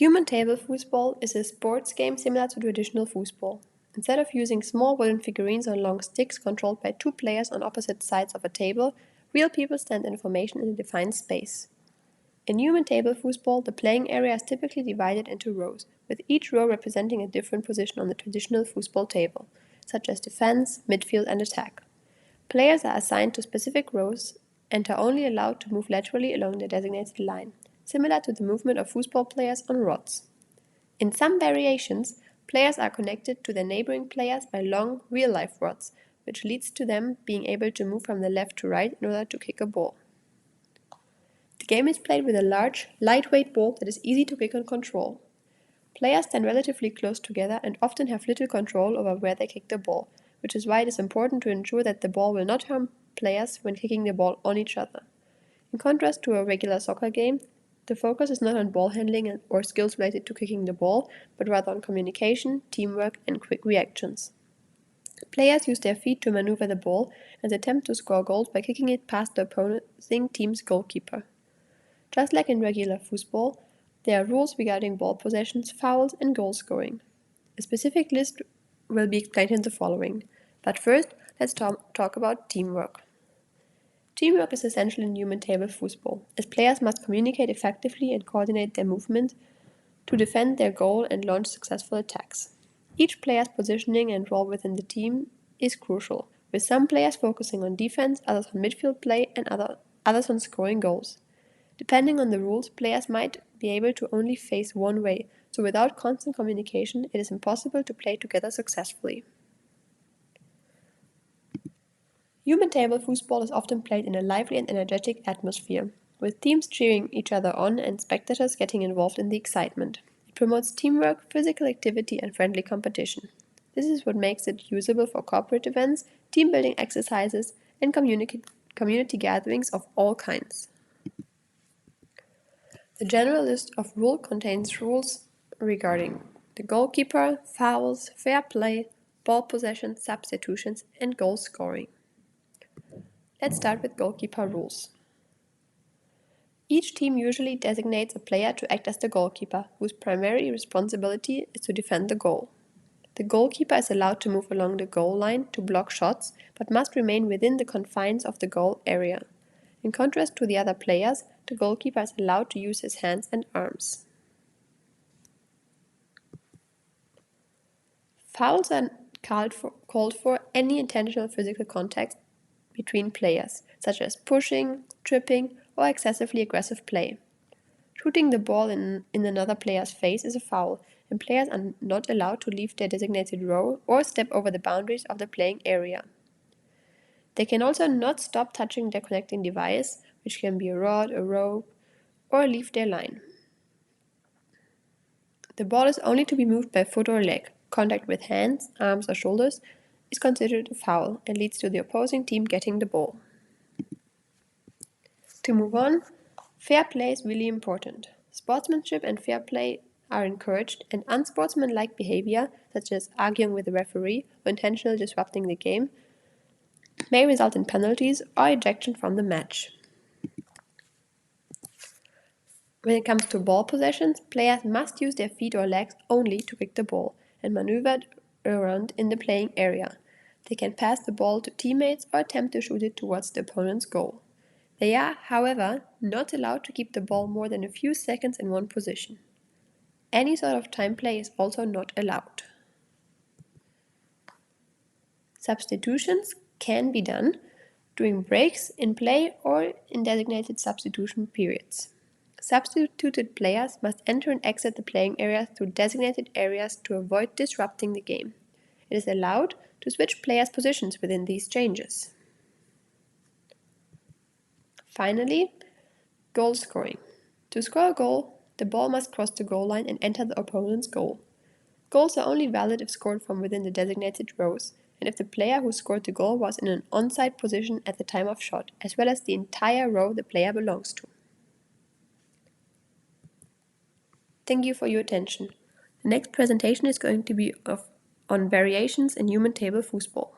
Human table foosball is a sports game similar to traditional foosball. Instead of using small wooden figurines on long sticks controlled by two players on opposite sides of a table, real people stand in formation in a defined space. In human table foosball, the playing area is typically divided into rows, with each row representing a different position on the traditional foosball table, such as defense, midfield, and attack. Players are assigned to specific rows and are only allowed to move laterally along the designated line, similar to the movement of foosball players on rods. In some variations, players are connected to their neighboring players by long, real-life rods, which leads to them being able to move from the left to right in order to kick a ball. The game is played with a large, lightweight ball that is easy to kick and control. Players stand relatively close together and often have little control over where they kick the ball, which is why it is important to ensure that the ball will not harm players when kicking the ball on each other. In contrast to a regular soccer game, the focus is not on ball handling or skills related to kicking the ball, but rather on communication, teamwork, and quick reactions. Players use their feet to maneuver the ball and attempt to score goals by kicking it past the opposing team's goalkeeper. Just like in regular foosball, there are rules regarding ball possessions, fouls, and goal scoring. A specific list will be explained in the following. But first, let's talk about teamwork. Teamwork is essential in human table foosball, as players must communicate effectively and coordinate their movement to defend their goal and launch successful attacks. Each player's positioning and role within the team is crucial, with some players focusing on defense, others on midfield play, and others on scoring goals. Depending on the rules, players might be able to only face one way, so without constant communication, it is impossible to play together successfully. Human table foosball is often played in a lively and energetic atmosphere, with teams cheering each other on and spectators getting involved in the excitement. It promotes teamwork, physical activity, and friendly competition. This is what makes it usable for corporate events, team-building exercises, and community gatherings of all kinds. The general list of rules contains rules regarding the goalkeeper, fouls, fair play, ball possession, substitutions, and goal scoring. Let's start with goalkeeper rules. Each team usually designates a player to act as the goalkeeper, whose primary responsibility is to defend the goal. The goalkeeper is allowed to move along the goal line to block shots, but must remain within the confines of the goal area. In contrast to the other players, the goalkeeper is allowed to use his hands and arms. Fouls are called for any intentional physical contact between players, such as pushing, tripping, or excessively aggressive play. Shooting the ball in another player's face is a foul, and players are not allowed to leave their designated row or step over the boundaries of the playing area. They can also not stop touching their connecting device, which can be a rod, a rope, or leave their line. The ball is only to be moved by foot or leg. Contact with hands, arms, or shoulders is considered a foul and leads to the opposing team getting the ball. To move on, fair play is really important. Sportsmanship and fair play are encouraged, and unsportsmanlike behavior, such as arguing with the referee or intentionally disrupting the game, may result in penalties or ejection from the match. When it comes to ball possessions, players must use their feet or legs only to kick the ball and maneuver it around in the playing area. They can pass the ball to teammates or attempt to shoot it towards the opponent's goal. They are, however, not allowed to keep the ball more than a few seconds in one position. Any sort of time play is also not allowed. Substitutions can be done during breaks in play or in designated substitution periods. Substituted players must enter and exit the playing area through designated areas to avoid disrupting the game. It is allowed to switch players' positions within these changes. Finally, goal scoring. To score a goal, the ball must cross the goal line and enter the opponent's goal. Goals are only valid if scored from within the designated rows, and if the player who scored the goal was in an onside position at the time of shot, as well as the entire row the player belongs to. Thank you for your attention. The next presentation is going to be on variations in human table foosball.